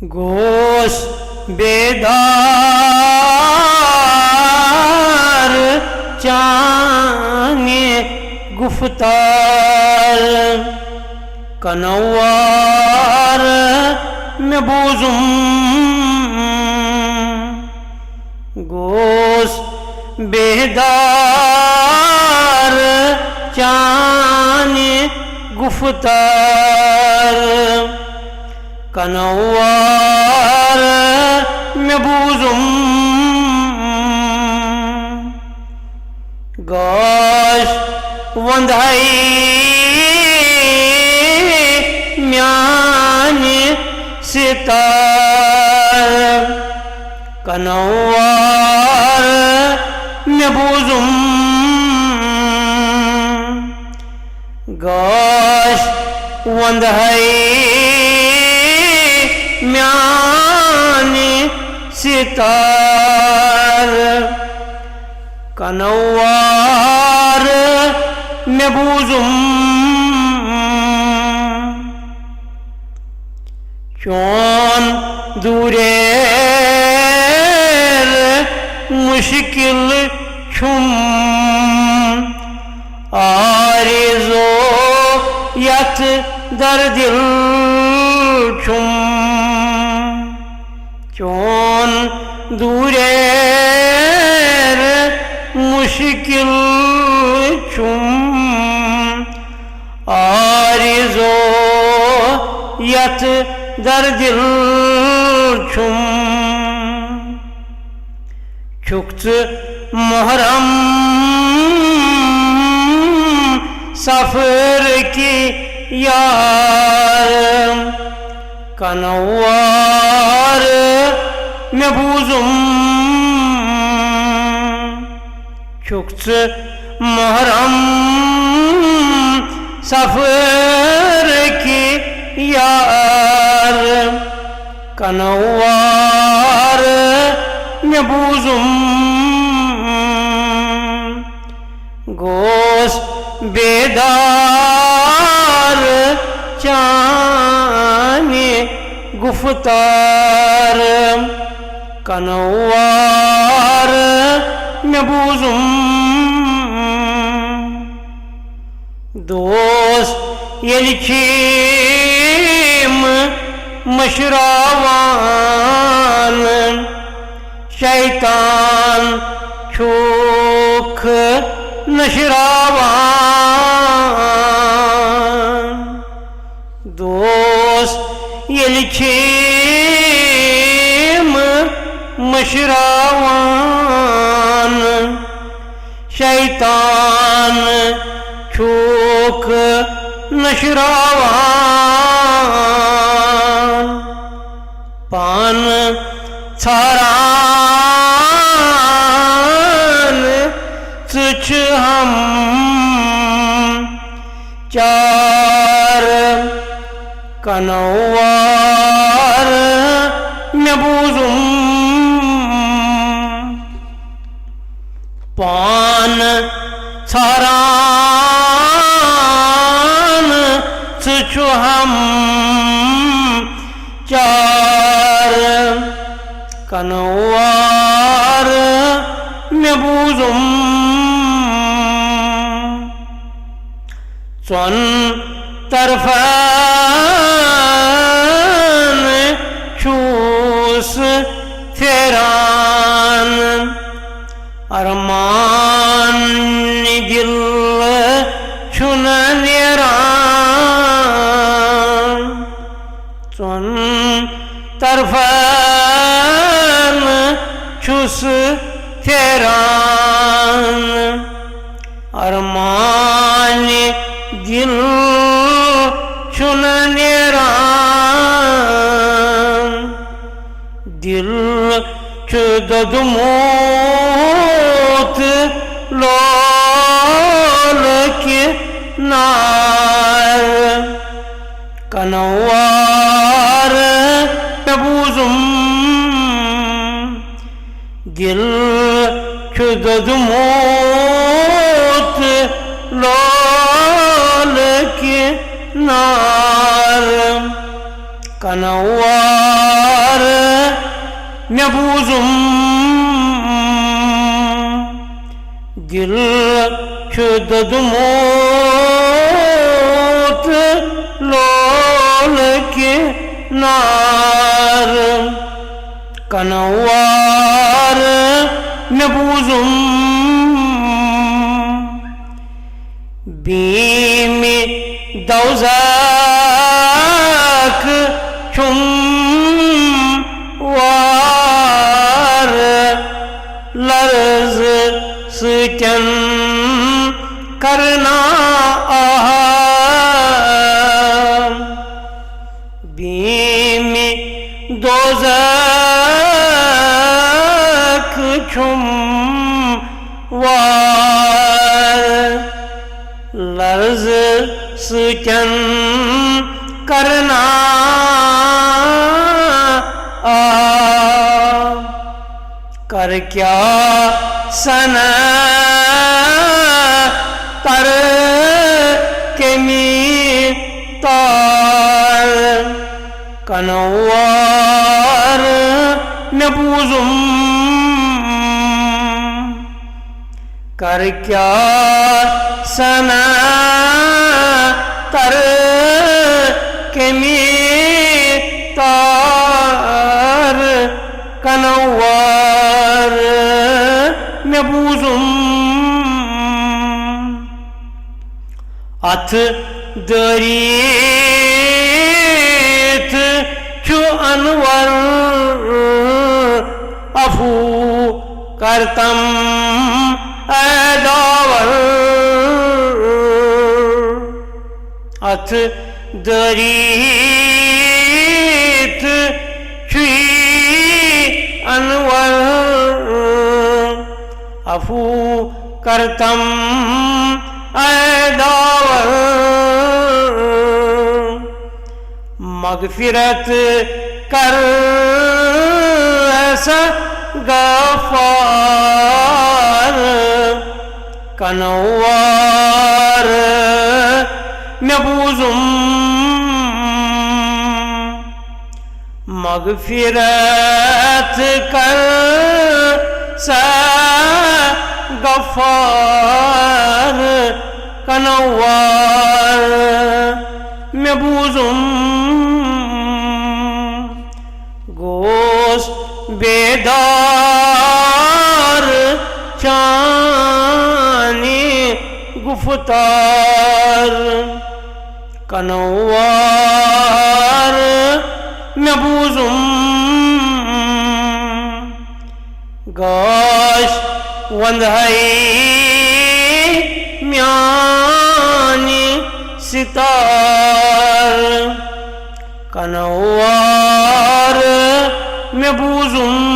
गोश बेदार चांगे गुफ्तार कनवार में बूजुम गोश बेदार चांगे गुफ्तार कनवार में बूजुम गोश वंधाई म्याने सितार कनवार में बूजुम गोश वंधाई म्याने सितार कनवार में बूजुम चौन दूरेर मुश्किल छुम आरिज़ो यत दर दिल छुम चौन दूरेर मुश्किल छुम आरिज़ो यत दर दिल छुम छुक्त मुहर्रम सफर की यार कनवार में बूजुम छुक्त मुहर्रम सफर की यार कनवार में बूजुम गोश बेदार चाने गुफ्तार कनवार में बूजुम दोस्त यलिचीम मशरावान शैतान छोख नशरावान दोस्त यलिचीम मशरावान शैतान छोख नशरावान पान छारान तुझ हम चार कनवार में बूजुम पान छारान तुझ हम चार कनवार में बूजुम चौन तरफान चूस फेरान अरमान दिल छुन नेरान चौन तरफान चूस फेरान अरमान दिल छुन नेरान दिल चुदमोत लोल के नार कनवार में बूजुम दिल चुदमोत लोल के नार कनवार kanawar me buzum gil şudadumut lol ke nar kanawar me buzum bimi davzak çum var larz sıçan karna aham bimi dozak çum var larz sıçan karna कर क्या सना कर के मी तार कनवार में पूजुम कर क्या सना कर के मी तार कनवार में बूजुम अथ दरीत चु अनवर अफू करतम ऐदावर अथ दरीत चुई अनवर अफू करतम ऐदावर मगफिरत कर ऐसा गफार कनवार में बूजुम मगफिरत कर सा गफार कनवार में बूजुम गोश बेदार चानी गुफ्तार कनवार में बूजुम गाश वंदहई म्यानी सितार कनवार में बूजुम